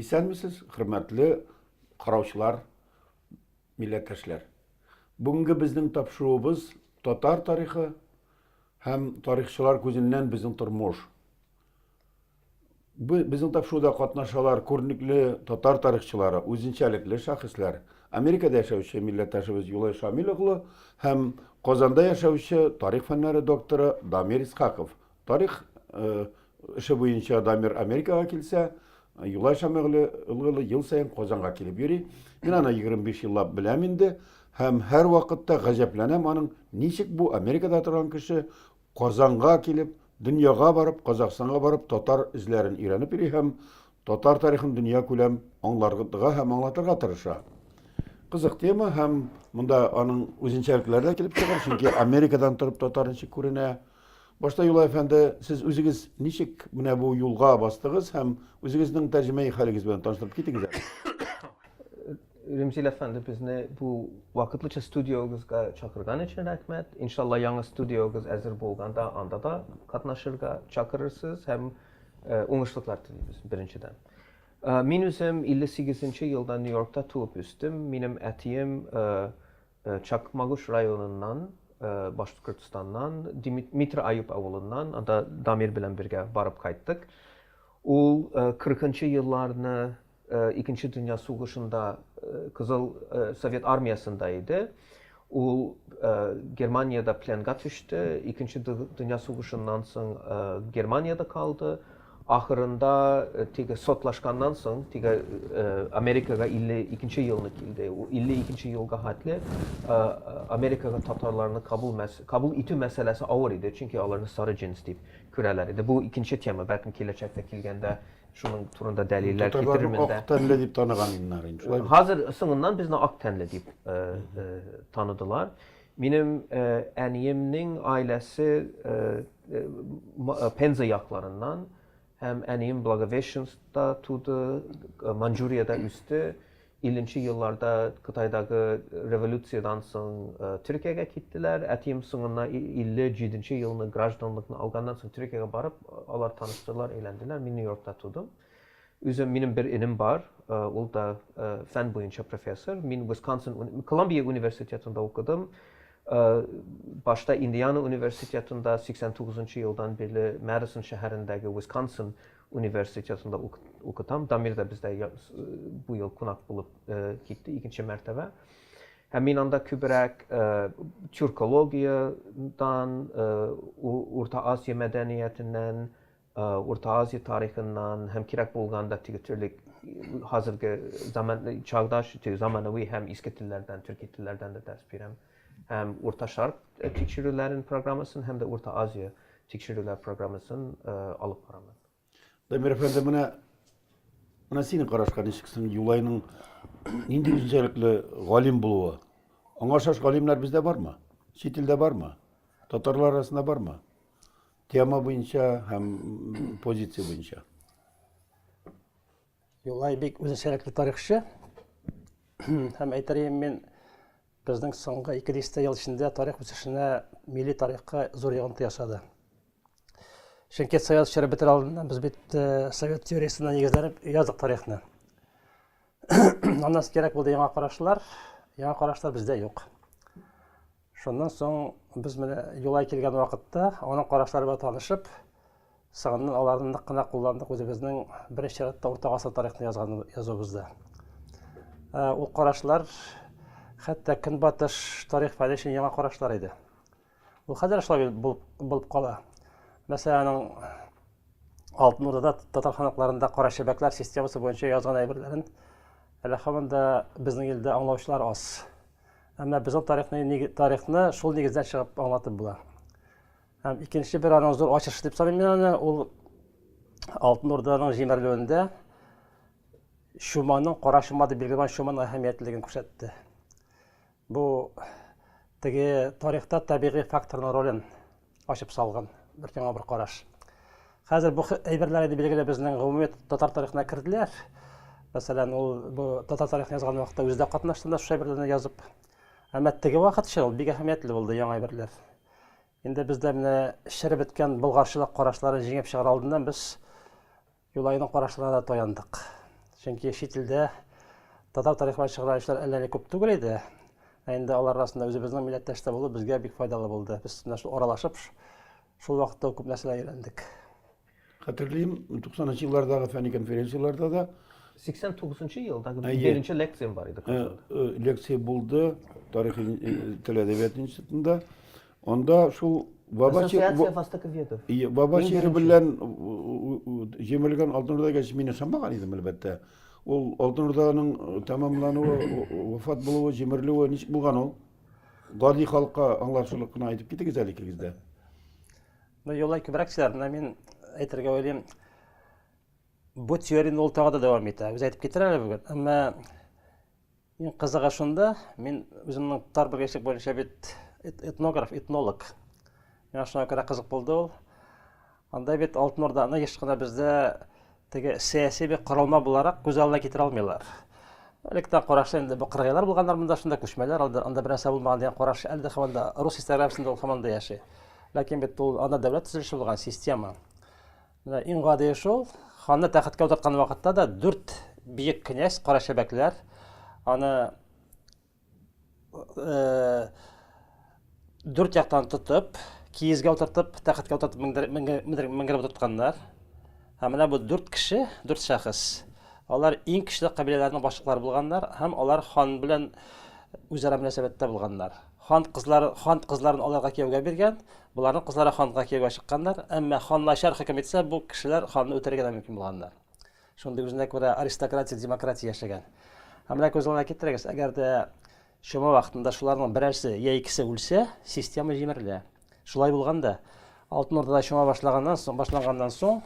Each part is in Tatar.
Исәнмесез, хөрмәтле караучылар, милләттәшләр. Бүгенге безнең тапшыруыбыз татар тарихы һәм тарихчылар күзеннән безнең тормыш. Безнең тапшыруда катнашалар күренекле татар тарихчылары, үзенчәлекле шәхесләр, Америкада яшәүче милләттәшебез Юлай Шамил оглы һәм Казанда яшәүче тарих фәннәре докторы Дамир Исхаков. Тарих эше буенча Дамир Америкага килсә, Юлай Шамил оглы ел саен Казанга килеп йөри. Мин аны 25 еллап беләм инде һәм һәр вакытта гаҗәпләнәм аның ничек бу Америкада торган кеше Казанга килеп, дөньяга барып, Казакстанга барып татар эзләрен өйрәнеп йөри һәм татар тарихын дөнья күләм аңларга һәм аңлатырга тырыша. Кызык тема һәм монда аның үзенчәлекләре дә килеп чыгар, чөнки Америкадан торып татар ничек күренә. Башта Юлай әфәнде, сез үзегез ничек менә бу юлга бастыгыз һәм үзегезнең тәрҗемәи хәлегез белән таныштырып китегез. Ремзил әфәнде, безне бу вакытлыча студиогызга чакырган өчен рәхмәт. Иншалла яңа студиогыз әзер булганда анда да катнашырга чакырырсыз һәм уңышлыклар телибез беренчедән. Мин үзем 58 елда Нью-Йоркта туып үстем. Минем әтием Чакмагуш районыннан, Башкортстаннан, Дмитрий Аюп авылыннан, анда Дамир белән бергә барып кайттык. Ул 40-нчы елларны Икенче Дөнья сугышында Кызыл Совет армиясында иде. Ул Германияда пленга төште. Икенче Дөнья сугышыннан соң Германияда калды. Ахырында тиге сотлашканнан соң тиге Америкага 52-нче елны килде. 52-нче елга хәтле Америкага татарларны кабул итү мәсьәләсе авыр иде, чөнки аларны сары джинс дип күрәләр иде. Бу икенче тема, бәлкем киләчәктә килгәндә шуның турында дәлилләр китерермен дә. Ак тәнле дип таныган иннәр инде. Хәзер соңыннан безне ак тәнле дип таныдылар. Минем әниемнең аиләсе Пенза якларыннан, һәм әнием Благовещенскта туды, Манчжурияда үсте. 50-нче елларда Кытайдагы революциядан соң Төркиягә киттеләр. Әтием соңыннан 57-нче елны гражданлыкны алганнан соң Төркиягә барып, алар таныштылар, әйләнделәр. Мин Нью-Йоркта тудым. Үзем минем бер инем бар, ул да фән буенча профессор. Мин Колумбия университетында укыдым. Башта Индиана университетында 89-нчы елдан бирле Madison шәһәрендәге Wisconsin университетында укытам. Дамир да бездә бу ел кунак булып китте, икенче мәртәбә. Һәм мин анда күбрәк тюркологиядан, Урта Азия мәдәниятеннән, Урта Азия тарихыннан һәм кирәк булганда теге төрле хәзерге чагдаш, заманауи һәм иске телләрдән, төрки телләрдән дә дәрес бирәм. Һәм Урта Шарк тикшерүләрен программасын һәм дә Урта Азия тикшерүләр программасын алып барамын. Дамир әфәнде, менә синең карашка ничексең Юлайның нинди үзенчәлекле галим булуы? Аңа охшаш галимнәр бездә бармы? Чит илдә бармы? Татарлар арасында бармы? Тема буенча һәм позиция буенча. Юлай бик үзенчәлекле тарихчы. Һәм әйтәрем, мин безнең соңгы 200 ел эчендә тарих үсешенә, милли тарихка зур йогынты ясады. Чөнки Совет чоры бетер алдыннан без бит Совет теориясенә нигезләнеп яздык тарихны. Аннан кирәк булды яңа карашлар бездә юк. Шуннан соң без менә Юлай килгән вакытта аның карашлары белән танышып, сагыннан аларны нык кына кулландык үзебезнең беренче чиратта Урта гасыр тарихны язуыбызда. Ул карашлар хәтта Көнбатыш тарих фәне өчен яңа карашлар иде. Ул хәзер шулай булып кала. Мәсәлән, Алтын Урдада татар ханакларында кара шәбәкләр системасы буенча язган әйберләрен әле һаманда безнең илдә аңлаучылар аз. Әмма безнең тарихны шул нигездән чыгып аңлатып була. Һәм икенче бер аның зур ачышы дип саныйм мин аны, ул Алтын Урданың җимерелүендә Шуманың кара шума дип билгеләгән Шуманың әһәмиятлеген күрсәтте. Бу теге тарихта табигый факторның ролен ачып салган бер яңа бер караш. Хәзер бу әйберләр дип билгеле безнең гомуми татар тарихына кирделәр. Мәсәлән, ул бу татар тарихын язган вакытта үзе дә катнашты да, шу әйберләрне язып. Әмма теге вакыт өчен ул бик әһәмиятле булды яңа әйберләр. Инде бездә менә шәреп беткән болгарчылык карашларын җиңеп чыгар алдыннан без Юлайның карашларына да таяндык. Чөнки шит илдә татар тарихы чыгаручылар әллә күп түгел иде. Инде алар арасында үзебезнең милләттәштә булу безгә бик файдалы булды. Без менә шул аралашып, шул вакытта күп нәрсәләр өйрәндек. Хәтерлим, 90-нчы еллардагы фәнни конференцияларда да 89 елда Әйе. birinci leksiyam var idi. лекция булды тарих тел әдәбият институтында. Анда шул Ассоциация востоковедов. Баба Мин шире беренче. белән җимелгән Алтын Урдага мин ышанмаган идем, әлбәттә. Ул Алтын Урданың тәмамлануы, вафат булуы, җимерелүе ничек булган ул? Гади халыкка аңлашырлык кына әйтеп китегез әле икегез. Ну, юлай күбрәк сөйләр. Менә мин әйтергә уйлыйм. Бу теорияны ул тагы да дәвам итә. Үзе әйтеп китер әле бүген. Әмма мин кызыга шунда, мин үземнең тар бер яшьлек буенча бит этнограф, этнолог. Миңа шуңа күрә кызык булды ул. Анда бит Алтын Урданы еш кына бездә теге сәяси бер корылма буларак күз алдына китерә алмыйлар. Электән карашы инде бу кыргыйлар булганнар монда шунда күчмәләр, анда берәрсә булмаган дигән караш әлдә һаманда рус историягында ул һаманда яши. Ләкин бит ул анда дәүләт төзелеше булган система. Менә иң гади шул, ханны тәхеткә утырткан вакытта да 4 биек князь, кара шәбәкләр аны 4 яктан тотып, киезгә утыртып, тәхеткә утыртып меңгереп утыртканнар. Һәм менә бу 4 кеше, 4 шәхес. Алар иң көчле кабиләләрнең башлыклары булганнар һәм алар хан белән үзара мөнәсәбәттә булганнар. Хан кызларын аларга кияүгә биргән, буларның кызлары ханга кияүгә чыкканнар, әмма хан начар хөкем итсә, бу кешеләр ханны үтәргә дә мөмкин булганнар. Шундый үзенә күрә аристократия, демократия яшәгән. Һәм менә күз алдына китерегез, әгәр дә шума вакытында шуларның берәрсе я икесе үлсә, система җимерелә. Шулай булганда, Алтын Урдада шума башлаганнан соң,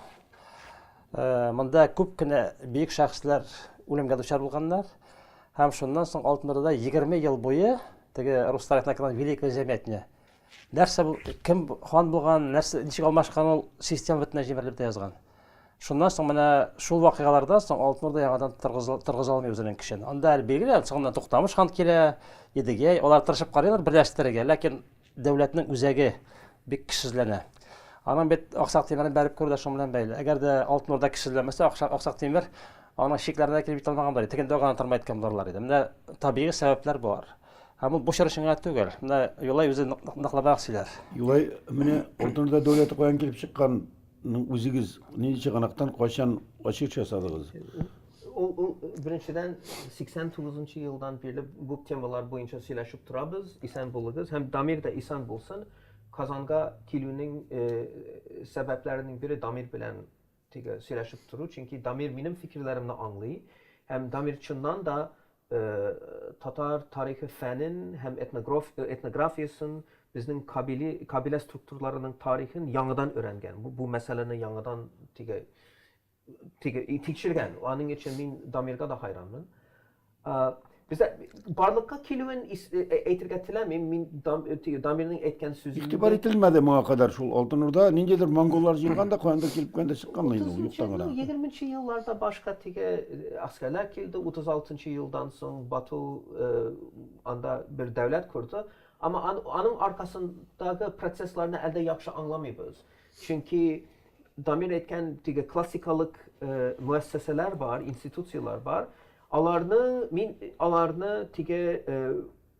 монда күп кенә бийек шәхесләр үлемгә дучар булганнар. Һәм шуннан соң Алтын Урдада 20 ел буе теге рус тарихына кергән великая җәмгыятьне нәрсә бу, кем хан булган, нәрсә ничек алмашкан ул система бөтенләй җимерелеп тә язган. Шуннан соң менә шул вакыйгалардан соң Алтын Урда яңадан торгыза алмый үзенең көчен. Анда әле билгеле, соңыннан Туктамыш хан килә, Едигәй, алар тырышып карыйлар берләштерергә, ләкин дәүләтнең үзәге бик көчсезләнә. Аның бит Аксак Тимерен бәреп күрде шуның белән бәйле. Әгәр дә Алтын Урда көчсезләнмәсә, Аксак Тимер аның шикләренә килеп алмаган бар. Тегендә гына тормый иткән булырлар иде. Менә табигый сәбәпләр бар. Һәм ул бу шырышыңа түгел. Менә Юлай үзе ныклабрак сөйләр. Юлай, менә Алтын Урда дәүләте каян килеп чыкканның үзегез нинди чыганактан кайчан ачык ясадыгыз? Ул беренчедән 89 елдан бирле бу темалар буенча сөйләшеп торабыз. Исән булыгыз һәм Дамир да исән булсын. Казанга килүнең сәбәпләренең бире Дамир белән теге сөйләшеп тору. Чөнки Дамир минем фикерләремне аңлый. Һәм Дамир чыннан да татар тарихы фәнен һәм этнографиясын, безнең кабилә структураларының тарихын яңадан өйрәнгән. Бу мәсьәләне яңадан теге тикшергән. Аның өчен мин Дамирга да хайранмын. Бездә барлыкка килүен әйтергә теләмим. Мин Дамирның әйткән сүзен İktidar itilmedi моңа kadar шул Алтын Урда. Ниндидер монголлар җыйганда каяндыр килеп кенә чыкканмы инде ул юктан гына. 20-нчы елларда башка теге аскерләр килде. 36-нчы елдан соң Бату анда бер дәүләт курды. Ama аның arkasındагы процессларны әлдә яхшы аңламыйбыз. Чөнки Дамир әйткән теге классикалык муассасалар бар, институциялар бар. Аларны теге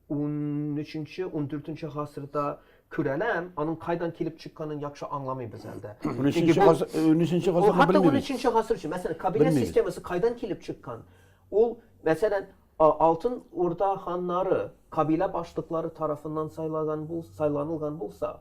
13-нче, 14-нче гасырда күрәләм, аның кайдан килеп чыкканын яхшы аңламыйбыз әлдә. 13-нче гасырда Hatta белмибез. 13-нче гасыр өчен, мәсәлән, кабилә Белмибез. системасы кайдан килеп чыккан? Ул, мәсәлән, Алтын Урда ханнары кабилә башлыклары тарафыннан сайланылган булса,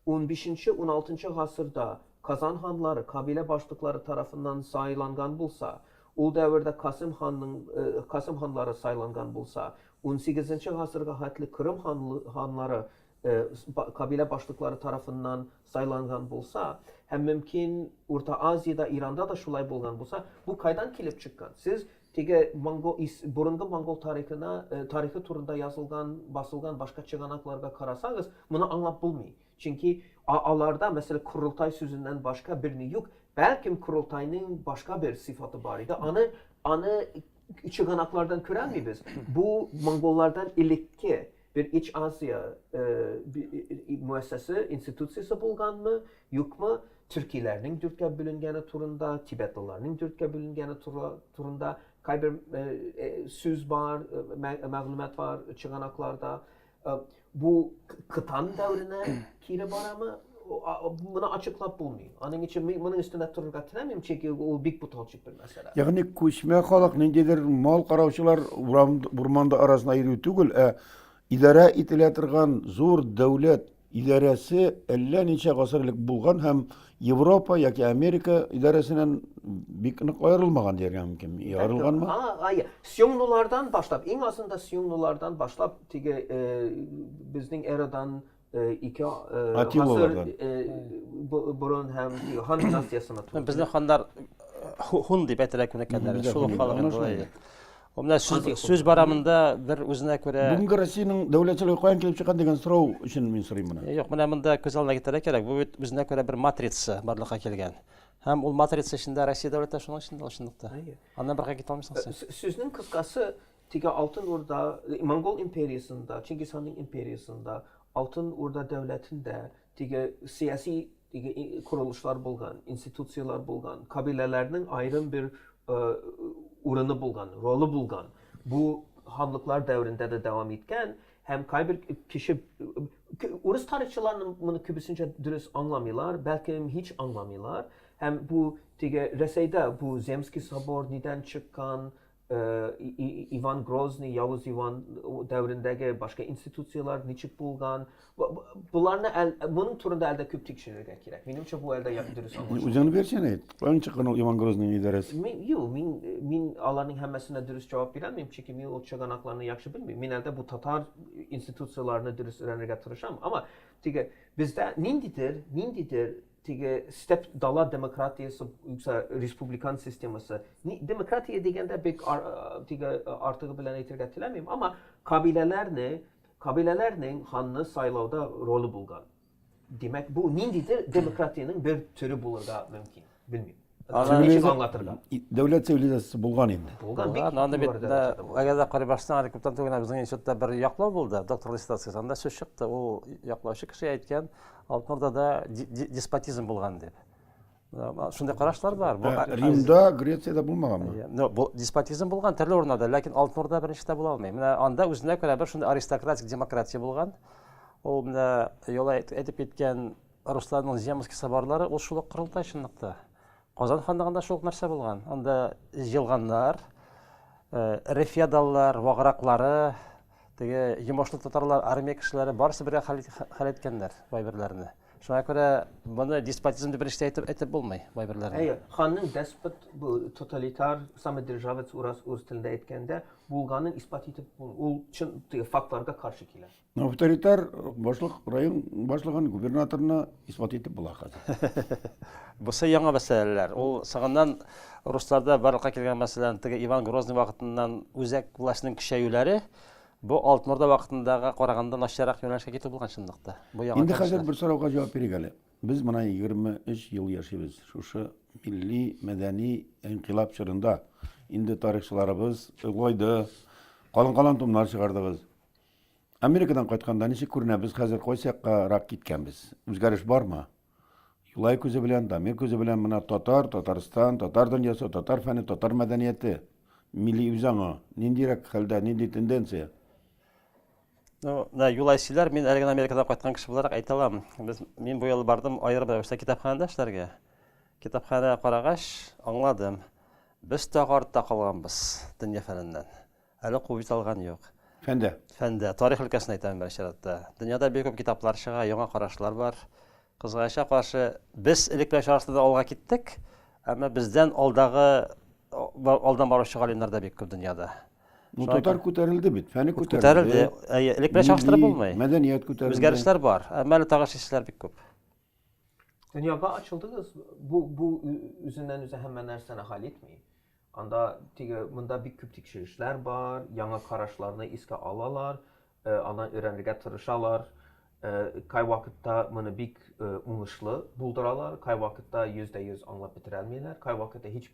15-нче, 16-нчы гасырда Казан ханлары кабилә башлыклары тарафыннан сайланган булса, ул дәвердә Касым ханлары сайланган булса, 18-нче гасырга хәтле Кырым ханлары кабилә башлыклары тарафыннан сайланган булса, һәм мөмкин Урта Азиядә, Иранда да шулай булган булса, бу кайдан килеп чыккан? Сез теге бурынгы монгол тарихы турында язылган, басылган башка чыганакларга карасагыз, моны аңлап булмый. Чөнки аларда, мәсәлән, Курултай сүзеннән башка берни юк. Бәлким Курултайның башка бер сыйфаты бар иде. Аны чыганаклардан күрәмибез. Бу монголлардан элекке bir İç Asya müessese, institusiyası bulganmı, yok mu? Türkiye'lerinin dörtge bölüngeni turunda, Tibetlilerin dörtge bölüngeni turunda, kayber söz var, məlumat var çıganaklarda. Bu kıtan devrine kire var ama bunu açıklap bulmuyor. Onun için bunun üstüne dururga tilemeyim çünkü o big butalçık bir mesele. Yani köçme halk nindedir mal karawçılar burmanda arasında ayrı tügül, idare itiletirgan zor devlet idaresi 50 neçe gasırlık bulgan hem Avrupa yoki Amerika idaresinden biknik ayrılmagan dergen mümkün. Ayrılgan mı? Hayır. Siyonlulardan başlap, en azından Siyonlulardan başlap tige bizning eradan iki Atilolardan. burun hem Han dinastiyasına tuttu. Bizning xanlar Hun deb aytilakunlar. Bizde Şol Hun, xalqın anlaşıldı. dolayı. Omda söz baramında bir özüne göre Bugünkü Rossiyanın devletçiliği koyan kelip çıkan degen soraw üçün men sorayım buna. Yo'q, mana bunda ko'z oldiga keltirib kerak. Bu o'zine ko'ra bir matritsa barliqqa kelgan. Ham ul matritsa içinde Rossiya davlati shuning içinde shundaqda. Ondan bir git olmaysan sen. Sözünün kıskası tige Altın Orda, Mongol İmperiyasında, Çingiz Han'ın İmperiyasında, Altın Orda devletinde tige siyasi tige kuruluşlar bulgan, institusiyalar bulgan, kabilelerinin ayrım bir uğranı bulgan, rolü bulgan. Bu hanlıklar devrinde de devam etken hem kaybir kişi Urus tarihçilerinin bunu kübüsünce dürüst anlamıyorlar, belki hiç anlamıyorlar. Hem bu tige Reseyde bu Zemski Sabor neden çıkan Ivan Grozny, Yavuz Ivan devrindeki başka institusiyalar niçin bulgan. Bunun turunda elde küp tekşirirge gerek. Menimçe bu elde dürüst anlaşılır. Uzanı versene. Koyan çıkan o Ivan Grozny'nin idaresi. Min alanın hemmesine dürüst cevap veremeyim çünkü min o çıganaklarını yaxşı bilmeyim. Min elde bu Tatar institusiyalarını dürüst öğrenirge tırışam. Ama tige bizde nindidir tige step dala demokratiyası yoksa respublikan sistemisi. Demokratiya degende bek tige artığı bilen etirge tilemeyim ama kabilelerinin hanını saylavda rolü bulgan. Demek bu nindidir demokratiyanın bir türü bulurga mümkün. Bilmiyorum. Niçin anlatırga? Devlet sivilizasiyasi bulgan endi. Bulgan bek Anda var bitinde derecede. agar da qarabashdan harekatdan tugana bizning institutda bir yoqlov bo'ldi, doktor listasiyasinda söz chiqdi. U yoqlovchi kishi aytgan, Oltin O'rdada despotizm bo'lgan deb. Shunday qarashlar bor. Bu Rim'da, Gretsiyada bulmagan mı? bu despotizm bo'lgan turli o'rinlarda, lekin Oltin O'rda birinchida bo'la olmaydi. Mana anda o'zine ko'ra bir shunday aristokratik demokratiya bo'lgan. U mana yo'l aytib ketgan ruslarning Zemskiy saborlari u shul qurultay shundoqda. Qozon xonlig'ida shu narsa bo'lgan. Unda yig'ilganlar, refeodallar, vag'raqlari, tege yimoshli tatarlar, armiya kishilari barisi birga hal etganlar boybirlarni. Shunga ko'ra buni despotizm deb birishta aytib bo'lmaydi boybirlarni. Hanның despot bu totalitar samodержавец o'z tilida aytganda bo'lganini isbot etib ul chin faktlarga qarshi keladi. Авторитар rayon başlıgan gubernatoruna ispat etip bular hozir. Bo'lsa yangi masalalar. U sağından ruslarda barliqqa kelgan masalan tege Ivan Grozny vaqtidan o'zak ulashining kuchayuvlari bu Oltin O'rda vaqtidagi qaraganda nasharoq yo'nalishga ketib bo'lgan shundaqda. Bu yangi. Endi hozir bir so'rovga javob beraylik. Biz mana 23 yil yashaymiz. Shu milliy madaniy inqilob chirida endi tarixchilarimiz o'ylaydi, qalin tumlar chiqardingiz. Amerikadan qaytganda necha ko'rina biz hozir qo'ysaqqa rak ketganmiz. O'zgarish bormi? Yulay ko'zi bilan, Damir ko'zi bilan mana Tatariston, Tatar dunyosi, Tatar fani, Tatar madaniyati, milliy o'zangi, nindirak holda, nindi tendensiya. Yo'laychilar, men ergan Amerikadan qaytgan kishi bo'larak ayta olaman. Men bu yil bordim ayirib ravishda kitobxonada ishlarga. Kitobxona qaragash angladim. Biz taqortda qolganmiz dunyo fanidan. Hali quvvat olgan yo'q. Fanda, tarix өлкәсен aytaman bir sharatda. Dunyoda bek ko'p kitoblar chiqa, yangi qarashlar bor. Qizg'ashga qarshi biz elektron shaharda olg'a ketdik, ammo bizdan oldan boruvchi olimlar da bek ko'p dunyoda. Tatar ko'tarildi bit, fani ko'tarildi. Elektron shaharda bo'lmaydi. Madaniyat ko'tarildi. O'zgarishlar bor, ammo tag'ishishlar bek ko'p. Dunyoga açıldınız. Bu üzünden hemen narsani hal etmeyin. Anda bunda bir küp tekşirişler var, yana qarashlarını iske alalar, ana öğrenirge tırışalar. Kay vakitte bunu bir uğuşlu bulduralar, kay vakitte %100 anlap bitirelmeyeler, kay vakitte hiç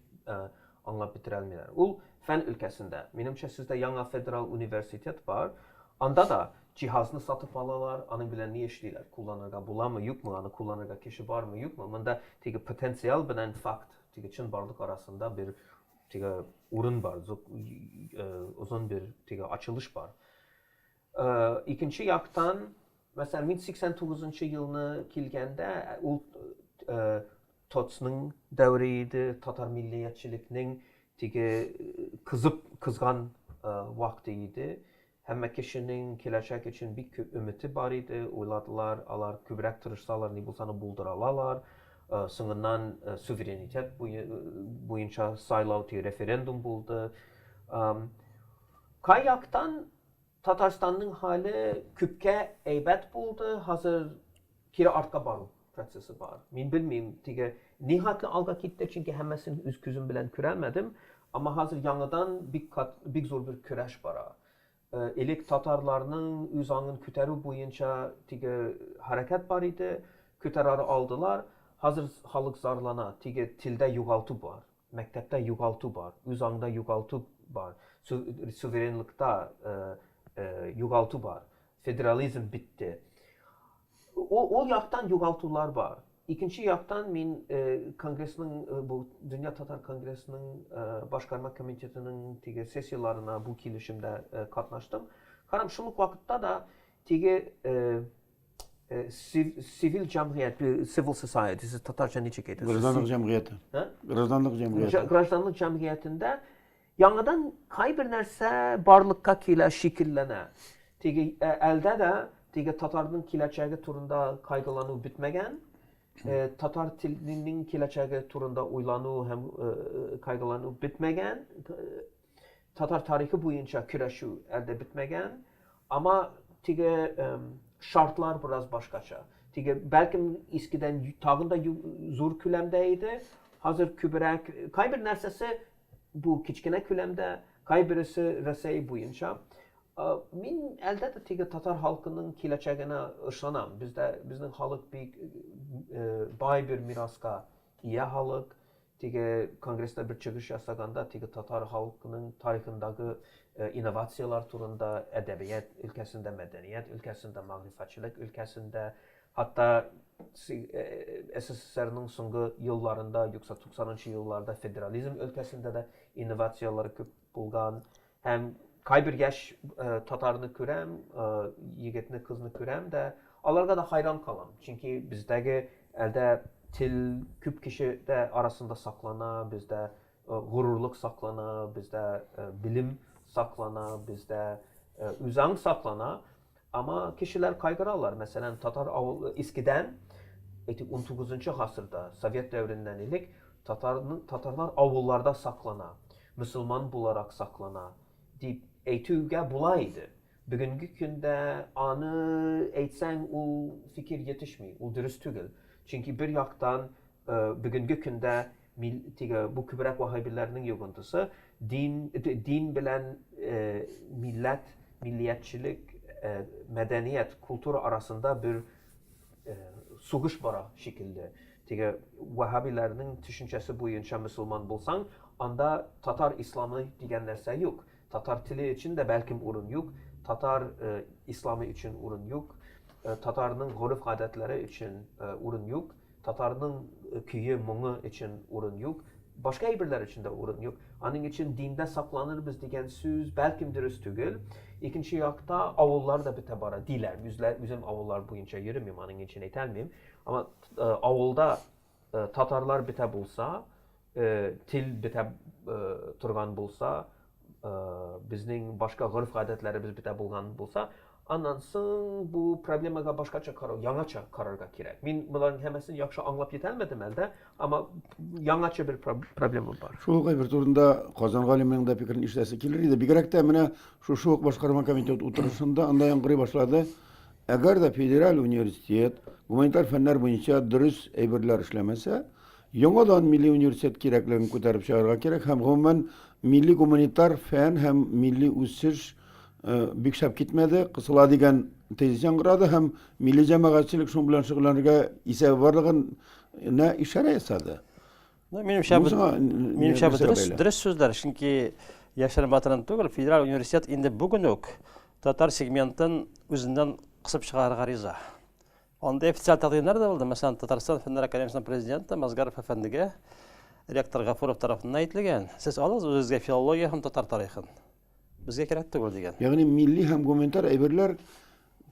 anlap bitirelmeyeler. Ul fen ülkesinde, menimçe sizde yana federal üniversitet var, anda da cihazını satıp alalar, anın bilen ne işleyler, kullanırga bulan mı, yok mu, anı kullanırga kişi var mı, yok mu, bunda potansiyel bilen fakt, çın varlık arasında bir тиге урын бар, uzun bir tege açılış var. İkinci yaktan mesela 1989 yılını kilgende ul Tots'ның davriydi, Tatar milliyetçilikning tege kızgan vaktiydi. Hem kişinin gelecek için bir ümidi var idi. Oyladılar, alar kübrek tırışsalar, ne bulsanı bulduralalar. Sonundan suverenitet boyunca saylav diye referandum buldu. Kayaktan Tatarstan'ın hali küpke eybet buldu. Hazır kira artka barı prosesi var. Min bilmeyim. Nihatlı alga gitti çünkü hemmesini üz küzüm bilen küremedim. Ama hazır yanıdan bir zor bir küreş var. Elik Tatarlarının üzanın küteri boyunca hareket var idi. Küterarı aldılar. Hazır halık zarlana, tilde yugaltı var. Mektepte yugaltı var. Üzanda yugaltı var. Suverenlikte yugaltı var. Federalizm bitti. O yaktan yugaltılar var. İkinci yaktan min kongresinin bu Dünya Tatar Kongresi'nin başkarma komitetinin sesiyalarına bu kilişimde katlaştım. Karam şunluk vakitte da sivil cemiyet, civil society, Tatarca ne çekeydi? Gражданlık cemiyeti. Gражданlık cemiyeti. Gражданlık cemiyetinde yanıdan kaybir nerse barlıkka kile şekillene. Elde de Tatar'ın kileceği turunda kaygılanı bitmegen. Tatar tilinin kileceği turunda uylanı hem kaygılanı bitmegen. Tatar tarihi boyunca küreşi elde bitmegen. Ama şartlar biraz başkaça. Belki eskiden tağında zor külemdeydi. Hazır kübrek kaybir nersesi bu kiçkine külemde, kaybirisi resey boyunca. Min elde de Tatar halkının kileceğine ışanam. Bizden halk bir bay bir miraska iyi halk. Kongresde bir çıkış yasaganda Tatar halkının tarihindeki inovasiyalar turunda edebiyat ülkesinde, medeniyet ülkesinde, marifetçilik ülkesinde, hatta SSSR'nin songu yıllarında, yoksa 90'lı yıllarda federalizm ülkesinde de inovasiyaları köp bulgan. Hem kaybir yaş Tatarını körem, yigitini kızını körem de alarga da hayran kalam. Çünkü bizdeki elde til küp kişi de arasında saklana, bizde gururluk saklana, bizde bilim saklana, bizde üzan saklana. Ama kişiler kaygıralar. Mesela Tatar eskiden 19. asırda Sovyet devrinden ilik Tatarlar avullarda saklana, Müslüman bularak saklana deyip eğitüge bulaydı. Bugünkü günde anı eğitsen o fikir yetişmiyor, o dürüst değil. Çünkü bir yaktan bugünkü günde bu kübrek vahabilerinin yoguntusu din bilen millet, milliyetçilik, medeniyet, kültür arasında bir suğuş var şekilde. Vahabilerinin düşüncesi boyunca Müslüman bulsan, anda Tatar İslamı diyen nerse yok. Tatar tili için de belki urun yok. Tatar İslamı için urun yok. Tatar'ın goruf adetleri için urun yok. Tatar'ın köyü, muğu için urun yok. Başka birler için de urun yok. Onun için dinde saklanır biz diyen söz belki dürüst değil. İkinci yakta avullar da bite bara diler. Bizim avullar boyunca yürümeyeyim, onun için etelmeyeyim. Ama avulda Tatarlar bite bulsa, til bite turgan bulsa, bizning başka goruf adetlerimiz bite bulgan bulsa, anlansın bu problemaga başkaça yangaça kararga kerak. Min bunların hemesini yaxşı anlap yetelmedim elde ama yangaça bir problemim var. Şu bir turunda Kazan Galim'in de fikrini işlesi kilirdi. Bir de mene şu başkarma komitet oturuşunda anda yankırı başladı. Eğer de federal üniversitet humanitar fenler boyunca dürüst eybirler işlemese, yanıdan milli üniversitet kereklerini kotarıp çağırga kerek. Hem gumumen milli humanitar fen hem milli üsüş büksep gitmedi. Kısıla diyen tezisyen kıradı. Hem milli cemaatçilik şun bilen şıklanırga ise varlığın ne işare yasadı. Menimçe dürüst sözler. Çünkü Yaşar Batıran tugul Federal Üniversitet indi bugün ok Tatar segmentin özünden kısıp çıkarıga riza. Onda ofisial taqdimler de oldu. Mesela Tatarstan Fenler Akademisi'nin prezidenti Mazgarov Efendi'ge ректор Гафуров тарафыннан әйтелгән. Сез алыгыз үзегезгә филология һәм татар тарихын. Безгә кирәк түгел дигән. Ягъни милли һәм гуманитар әйберләр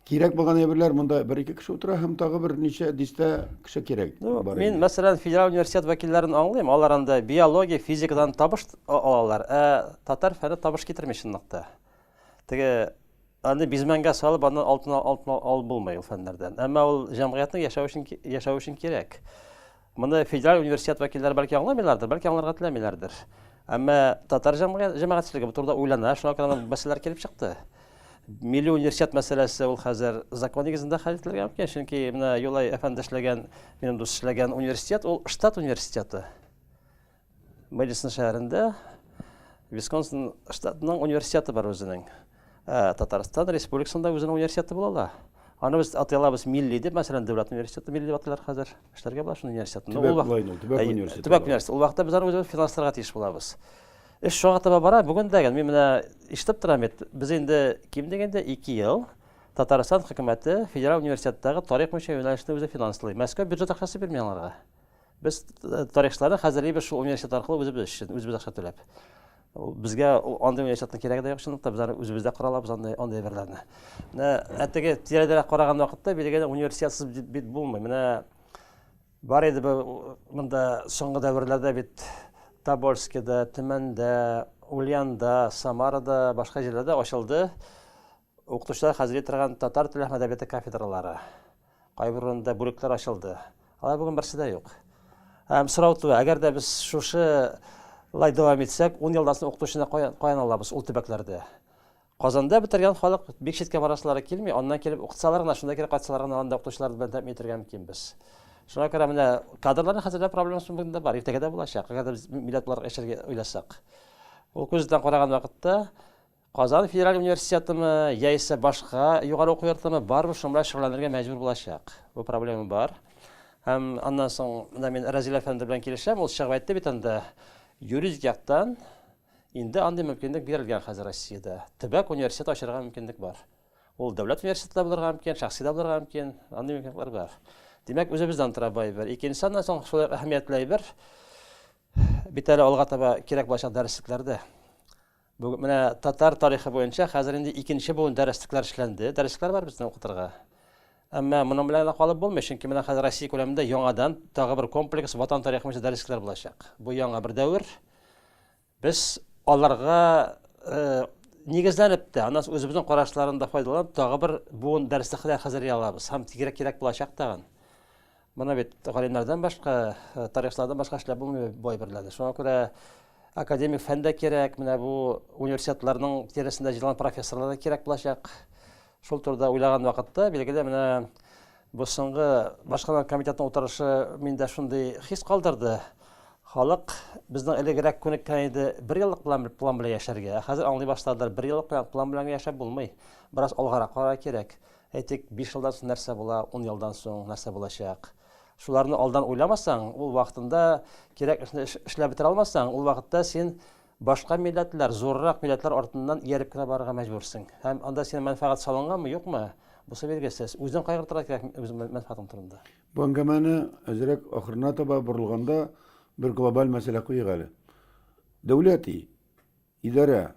кирәк булган әйберләр монда 1-2 кеше утыра һәм тагы бер ничә дистә кеше кирәк. Мин мәсәлән федераль университет вәкилләрен аңлыйм. Алар анда биология, физикадан табыш алалар. Татар фәне табыш китерми чынлыкта. Теге аны бизмәнгә салып, аны алтын алып булмый ул фәннәрдән. Әмма ул җәмгыятьнең яшәү өчен кирәк. Моны федераль университет вәкилләре бәлки аңламыйлардыр, бәлки аңларга теләмиләрдер. Әмма татар җәмәгатьчелеге бу турыда уйлана, шуңа күрә мәсьәләләр килеп чыкты. Милли университет мәсьәләсе ул хәзер закон нигезендә хәл ителгән микән? Чөнки менә Юлай әфәнде эшләгән, минем дус эшләгән университет ул штат университеты. Мэдисон шәһәрендә Висконсин штатының университеты бар үзенең. Татарстан Республикасында үзенең университеты була ала. Аны без атыйлабыз милли дип, мәсәлән, дәүләт университеты милли дип атыйлар хәзер. Эшләргә була шуның университетында. Төбәк университеты. Төбәк университеты. Ул вакытта без аны үзебез финансларга тиеш булабыз. Эш шуңа таба бара. Бүген дәгән мин менә ишетеп торам бит. Без инде ким дигәндә 2 ел Татарстан хөкүмәте федераль университеттагы тарих буенча юнәлешне үзе финанслый. Мәскәү бюджет акчасы бирми аларга. Без тарихчыларны хәзерлибез шул университет аркылы үзебез акча түләп. Безгә андый университетның кирәге дә юк чынлыкта, без аны үзебездә коралабыз андый әйберләрне. Менә әтеге тирәдәрәк караган вакытта биргән университетсыз бит булмый. Менә бар иде монда соңгы дәврләрдә бит Тобольскида, Төмәндә, Ульяндә, Самарада, башка җирләрдә ачылды. Укытучылар хәзер торган татар теле һәм әдәбияты кафедралары. Кайберендә бүлекләр ачылды. Алар бүген берсе дә юк. Һәм сорау туа, әгәр дә без шушы лай дәвам итсәк, 10 елдан соң укытучыны каян алабыз ул төбәкләрдә? Казанда бетергән халык бик читкә барасылары килми, аннан килеп укытсалар гына, шунда кире кайтсалар гына анда укытучылар белән тәэмин итәргә мөмкин без. Шуңа күрә менә кадрларны хәзерләп проблемасы бүген бар, иртәгә дә булачак, әгәр без милләт буларак яшәргә уйласак. Ул күздән караган вакытта Казан федераль университетымы, яисә башка югары уку йортымы барбы шуңа шөгыльләнергә мәҗбүр булачак. Бу проблема бар. Һәм аннан соң мин Разил әфәнде белән килешәм, ул чыгып әйтте бит анда юридик яктан инде андый мөмкинлек бирелгән хәзер Россиядә. Төбәк университет ачарга мөмкинлек бар. Ул дәүләт университеты булырга мөмкин, шәхси дә булырга мөмкин, андый мөмкинлекләр бар. Димәк, үзебездән тора бер. Икенчедән соң шулай әһәмиятле бер бит әле алга таба кирәк булачак дәреслекләрдә. Бу менә татар тарихы буенча хәзер инде икенче буын дәреслекләр эшләнде. Дәресләр бар безнең укытырга. Әмма моның белән калып булмый, чөнки менә хәзер Россия күләмендә яңадан тагы бер комплекс ватан тарихы буенча дәресләр булачак. Бу яңа бер дәвр. Без аларга нигезләнеп тә, аннан үзебезнең карашларында файдаланып, тагы бер буын дәресләр хәзерли алабыз. Һәм кирәк булачак тагын. Моны бит галимнәрдән башка, тарихчылардан башка эшләп булмый бай берләде. Шуңа күрә академик фәндә кирәк, менә бу университетларның тирәсендә җыелган профессорлар да кирәк булачак. Шул турыда уйлаган вакытта, билгеле менә бу соңгы башкалар комитетының утырышы миндә шундый хис калдырды. Халык безнең элегрәк күнеккән иде 1 еллык план белән яшәргә. Хәзер аңлый башладылар, 1 еллык план белән яшәп булмый. Бераз алгарак карар кирәк. Әйтик, 5 елдан соң нәрсә була, 10 елдан соң нәрсә булачак. Шуларны алдан уйламасаң, ул вакытында кирәк эшләп бетерә алмасаң, ул вакытта син башка милләтләр, зуррак милләтләр артыннан ияреп кенә барырга мәҗбүрсең. Һәм анда синең мәнфәгать салынганмы, юкмы? Бусы билгесез. Үзең кайгыртырга кирәк, үз мәнфәгатең турында. Бу әңгәмәне әзрәк ахырына таба борылганда бер глобаль мәсьәлә куйыйк әле. Дәүләти, идарә,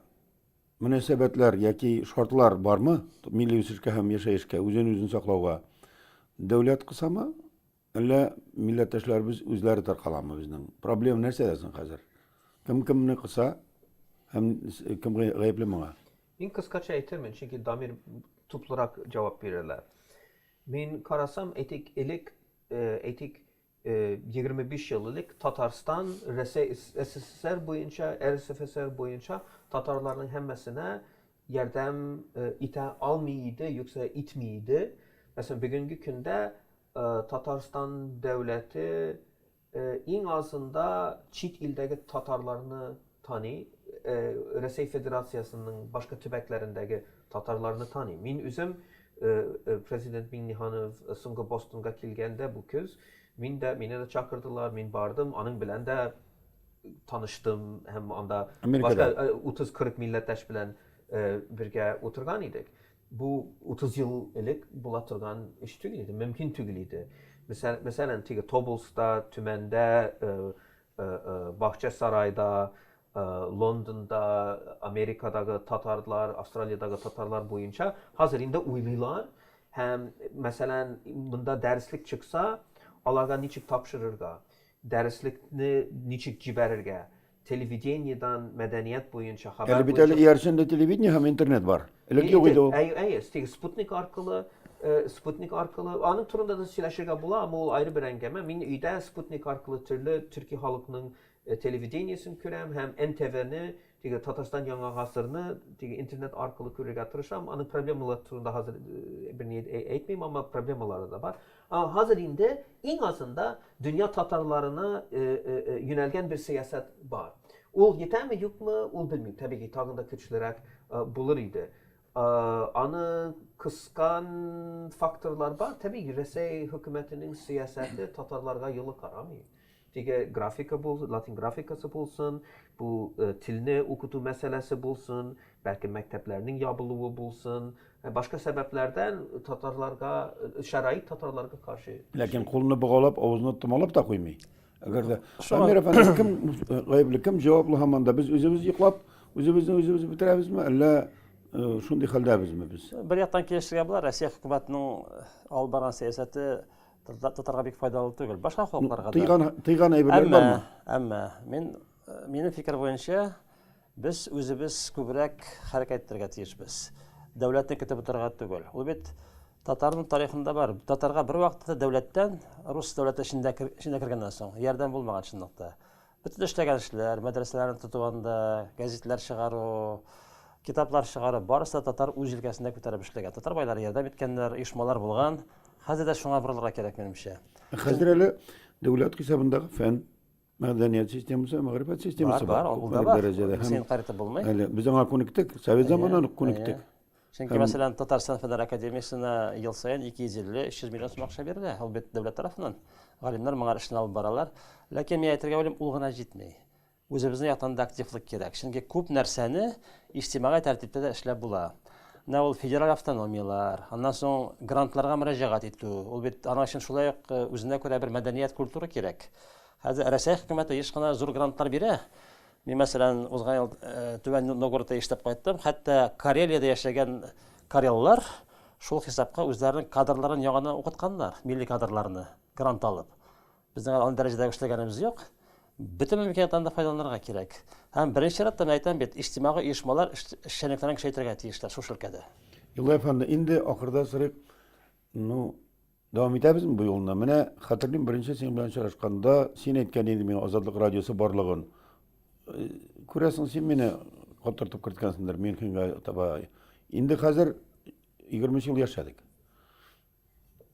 мөнәсәбәтләр яки шартлар бармы? Милли үсешкә һәм яшәешкә, үзен саклауга. Дәүләт кысамы? Әллә милләттәшләребез үзләре таркаламы безнең? Проблема нәрсәдә соң хәзер? Кемне кыса һәм кем гаепле моңа? Мин кыскача әйтермен, чөнки Дамир туплырак җавап бирәләр. Мин карасам, әйтик 25 ел элек Татарстан СССР буенча, РСФСР буенча татарларның һәммәсенә ярдәм итә алмый иде, юкса итми иде. Мәсәлән, бүгенге көндә Татарстан дәүләте иң азында чит илдәге татарларны таный, Рәсәй Федерациясының башка төбәкләрендәге татарларны таный. Мин үзем президент Миңнеханов соңгы Бостонга килгәндә бу көз, мине дә чакырдылар, мин бардым, аның белән дә таныштым һәм анда башка 30-40 милләттәш белән бергә утырган идек. Бу 30 ел элек була торган эш түгел иде, мөмкин түгел иде. Мәсәлән, теге Тоболста, Төмәндә, Bahçesaray'da, London'da, Amerika'daki Tatarlar, Avustralya'daki Tatarlar boyunca hazır indi uymuylar. Hem mesela bunda derslik çıksa, onlarga niçik tapşırırga, derslikni niçik ciberirge, televizyondan medeniyet boyunca haber Eli bir boyunca... tane yerçinde televizyon hem internet var. Öyle yok idi o. Sputnik arkalı, anın turunda da silaşırga bula ama o ayrı bir engeme. Min üyde Sputnik arkalı türlü Türkiye halkının televizyoniyasını körem, hem NTV'ni, Tatarstan yanğı hasırını internet arkalı körüge tırışam. Anın problemler turunda hazır bir niyet etmeyeyim ama problemleri da var. Ama hazır indi, en azında dünya Tatarlarına yönelgen bir siyaset var. Ol yeter mi yok mu? Ol bilmiyorum. Tabii ki tağında küçülerek bulur idi. Anı kıskan faktörler var. Tabii ki Resey hükümetinin siyaseti Tatarlarga yılı karamıyor. Çünkü grafika bulsun, Latin grafikası bulsun, bu tilini okutu meselesi bulsun, belki mekteplerinin yapılığı bulsun, başka sebeplerden Tatarlarga, şerait Tatarlarga karşı. Lakin kolunu bağlap, ağzını tumalap da koymuyor. Eğer de Amir Efendi kim gayipli, kim cevaplı hamanda biz özümüz yıklap, özümüzü bitiremiz mi? Alla şundi halde mi biz? Bir yaqdan kelishtirgan bo'lar, Rossiya hukumatining olib borgan siyosati Tatarga bek foydali tugul. Boshqa xalqlarga da. Tıygan eyberler var mı? Әмма mening fikr bo'yicha biz o'zimiz ko'proq harakat ettirga tiyishmiz. Davlatni kutib o'tirgan tugul. U bit Tatarning tarixida bor. Tatarga bir vaqtda davlatdan Rus davlati ishida kirgandan so'ng yordam bo'lmagan shundoqda. Bütün ishlagan ishlar, madrasalarni tutganda, gazetlar chiqaruv, kitaplar çıkarıp barısı da Tatar o'z yelkasida ko'tarib ishlagan. Tatar boylari yordam etganlar, uyushmalar bo'lgan. Hozirda shunga burilishga kerak menimcha. Hazır hele devlet hesabındaki fen medeniyet sistemisi, mağribet sistemisi Var, o da var. Sen qarita bo'lmay. Hele biz ona konuktuk, Sovet zamanında konuktuk. Çünkü mesela Tatarstan Federasyonu Akademiyasına yıl sayın 250-300 milyon so'm akça verildi. Elbette devlet tarafından. Galimler mağar işini alıp baralar. Lakin men aytırga o'ylayman, ulg'ana jetmey. O'zimizni yoqdan da aktivlik kerak. Chunki ko'p narsani ijtimoiy tartibda da ishlab bo'ladi. Na ol federal avtonomiyalar, ondan so'ng grantlarga murojaat etuv. Elbette ana uchun shulay o'zina ko'ra bir madaniyat kulturi kerak. Hozir Rossiya hukumati hech qanday zo'r grantlar beradi. Men masalan o'zgan yil Tuvan Novgorodda ishlab qaytdim. Hatto Koreyada yashagan koreylar shul hisobga o'zlarining kadrlarini yog'ini o'qitganlar, milliy kadrlarini grant olib. Bizning aniq darajada ishlaganimiz yo'q. Bütün imkaniyatlardan da faydalanırga kerak. Hem birinchi şartdan aytan bet, ijtimoiy uyushmalar ishchanliklarni kuchaytirga tegishli shu shirkada. Yıllar efendi, indi ahırda sırık, devam ederiz mi bu yoluna? Mene hatırlayayım birinci sen bilen çalışkanda, sen etken edi meni Azadlık Radyosu barlığın. Kurasın sen meni hatırtıp kırtkansındır, München'e taba. Indi hazır 20 yıl yaşadık.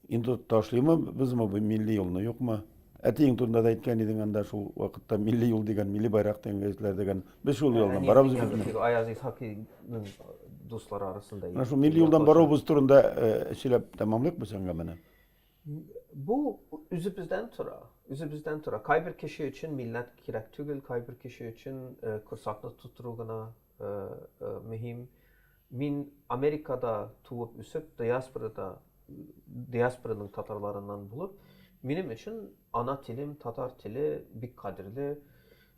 Indi taşlıyım mı, biz mi bu milli yoluna, yok mu? Әтең турында да әйткән идең анда шул вакытта милли юл дигән, милли байрак дигән гәзитләр дигән. Без шул юлдан барабыз бит. Аяз Исхакиның дуслары арасында. Менә шул милли юлдан барабыз турында эшләп тәмамлык без аңа менә. Bu üzübüzden tura. Kaybir kişi için millet kirek tügül, kaybir kişi için kursaklı tutturulguna mühim. Min Amerika'da tuğup üsüp, diasporanın Tatarlarından bulup, benim için ana tilim Tatar tili bik kadirli.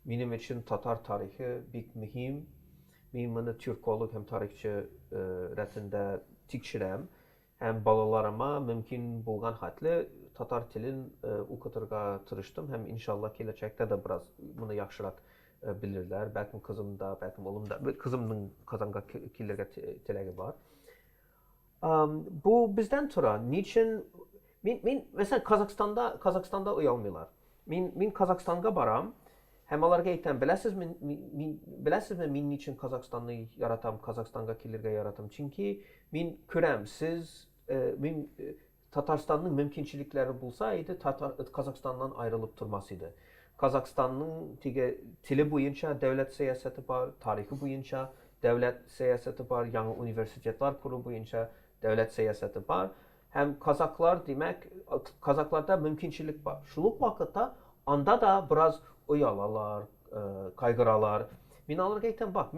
Benim için Tatar tarihi bik mühim. Ben bunu Türkolog hem tarihçi rətində tikşirəm. Hem balalarıma mümkün bulgan hatlı Tatar tilin okuturga tırıştım. Hem inşallah gelecekte de biraz bunu yaxşırak bilirler. Belki kızım da, belki oğlum da. Kızımın kazanga killerge tilegi var. Bu bizden tura. Niçin? Min mesela Kazakistan'da uyalmıyorlar. Min Kazakistan'a baram. Hem alarga etten bilesiz mi min niçin Kazakistan'ı yaratam, Kazakistan'a killerge yaratam. Çünkü min körem siz min Tatarstan'ın mümkünçilikleri bulsaydı Kazakistan'dan ayrılıp durmasıydı. Kazakistan'ın tili boyunca devlet siyaseti var, tarihi boyunca devlet siyaseti var, yanı üniversiteler kuru boyunca devlet siyaseti var. Hem Kazaklar demek, Kazaklarda mümkünçilik var. Şuluk vakitte anda da biraz uyalalar, kaygıralar. Min alırga iten bak,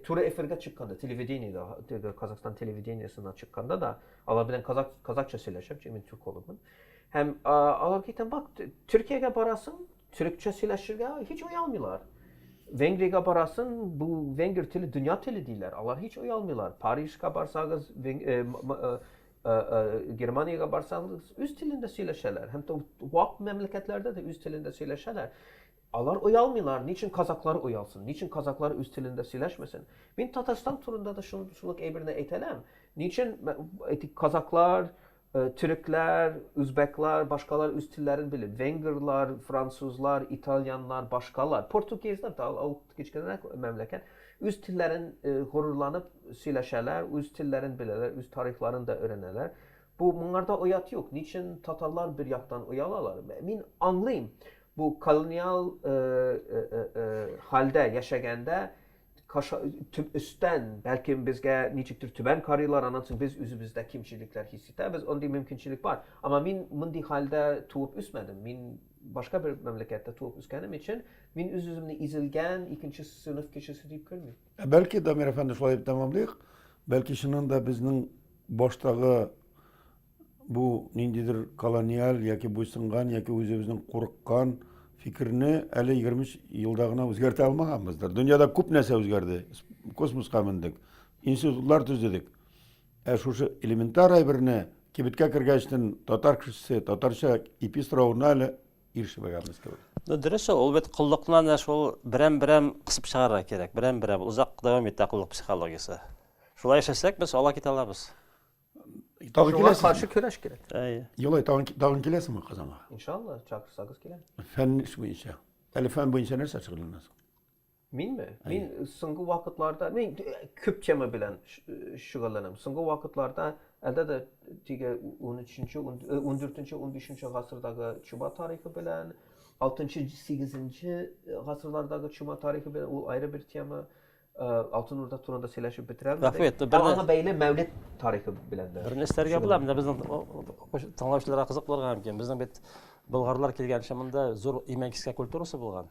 tura efirge çıkkanda, televizyonda, Kazakistan televizyonda çıkkanda da alabilen Kazakça söyleşim, çünkü Türk olumun. Hem alırga iten bak, Türkiye'ye barasın, Türkçe söyleşirge hiç uyalmıyorlar. Vengri'ye barasın, bu Vengr tili dünya tili değiller. Allah hiç uyalmıyorlar. Paris'e barsanız, Germanya'ya barsanız üst tilinde söyleşirler. Hem de vak memleketlerde de üst tilinde söyleşirler. Allah uyalmıyorlar. Niçin Kazaklar uyalsın? Niçin Kazaklar üst tilinde söyleşmesin? Ben Tatarstan turunda da şunluk eybirine etelem. Niçin Kazaklar, Türkler, Üzbekler, başkalar üst tillerin bilir. Vengrlar, Fransızlar, İtalyanlar, başkalar. Portugizler de geçkilerine memleket. Üst tillerin gururlanıp söyleşerler, üst tillerin bilirler, üst tarihlerini de öğrenirler. Bunlarda oyat yok. Niçin Tatarlar bir yaktan uyalalar? Ben anlayayım. Bu kolonyal halde yaşaganda üstten belki bizge niçiktir tüben karılar anlatsın biz üzümüzde kimçilikler hisseder. Onda mümkünçilik var. Ama min mundi halde tuğup üsmedim. Min başka bir memlekette tuğup üskenim için min üzümünü izilgen ikinci sınıf kişisi deyip görmüyor. Belki Damir Efendi şolay dep tamamlayık. Belki şunun da bizning boştagı bu nindidir kolonyal yoki buysungан yoki o'zimizning qo'rqqan fikrini әлі 20 yıldagına o'zgarta almaganmızdır. Dünyada ko'p narsa o'zgardi. Kosmosga mindik. Institutlar tuzdik. Şuşu elementar birini kibitga kirgachdan tatar kishisi tatarcha epistolavni әлі erishmaganmiz kerak. Дөрес ул бит куллыкны шул берәм-берәм кысып чыгарга кирәк. Берәм-берәм узак дәвам итә куллык психологиясе. Шулай яшәсәк biz ала китә алабыз. Tağın Şuna kilesi. karşı köreş gerek. Yolay tağın kilesi mi Kazan'a? İnşallah çakırsanız gelen. Fen iş bu işe. Әлі fen bu işe neresi açıklanmaz? Min mi? Min sıngı vakitlarda, min küpçeme bilen şıgılanım. Sıngı vakitlarda elde de 13. 14. 15. asırdaki Çuba tarihi bilen, 6. 8. asırlardaki Çuba tarihi bilen, o ayrı bir tema. Altınurda turunda söyleşip bitiremedik. Ama beyle Mevlid tarihi bilenler. Bir neslerge bulam da bizning тыңлаучыларга кызык булган икән. Безнең бит болгарлар килгән чамында зур иманческая культурасы булган.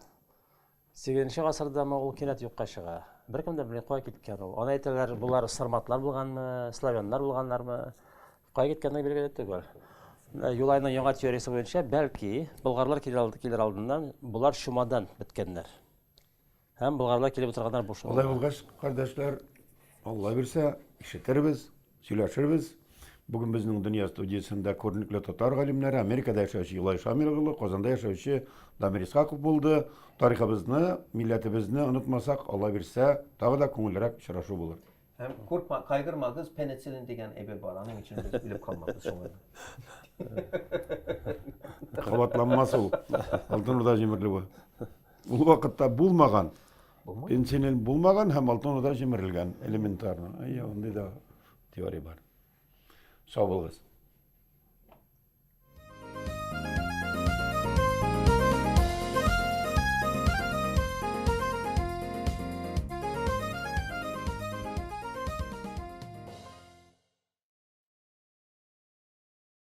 8нче гасырда Могол кинәт юкка чыга. Беркем дә белмәй кая киткән ул. Аны әйтәләр, булар сарматлар булганмы, славяннар булганнармы? Кая киткәнне билгеле түгел. Юлайның яңа теориясе буенча, бәлки болгарлар килер алдыннан булар Шумадан биткәннәр. Hem Bulgarlar kelip oturganlar boş Olay olgaç kardeşler, Allah bilse işitirbiz, söyleşirbiz. Bugün bizning dünya studiyasında ko'rnikli Tatar galimleri, Amerikada yaşayışı Yulay Şamiloglu, Kozanda yaşayışı Damir İshakov buldu. Tariximizni, milletimizni unutmasak Allah bilse daha da ko'ngilliroq uchrashuv bo'lar. Hem korkma, kaygırmagız, penicillin degan ebe var. Onun için biz bilip kalmamız şunu. Qabatlanmaz ol. Altınurda jimirli bu. Bu vaqtda bulmagan. Pensilin bulmagan hem Altınurda jimirilgan elementarni. Onday da teoriya var. Sağ olun.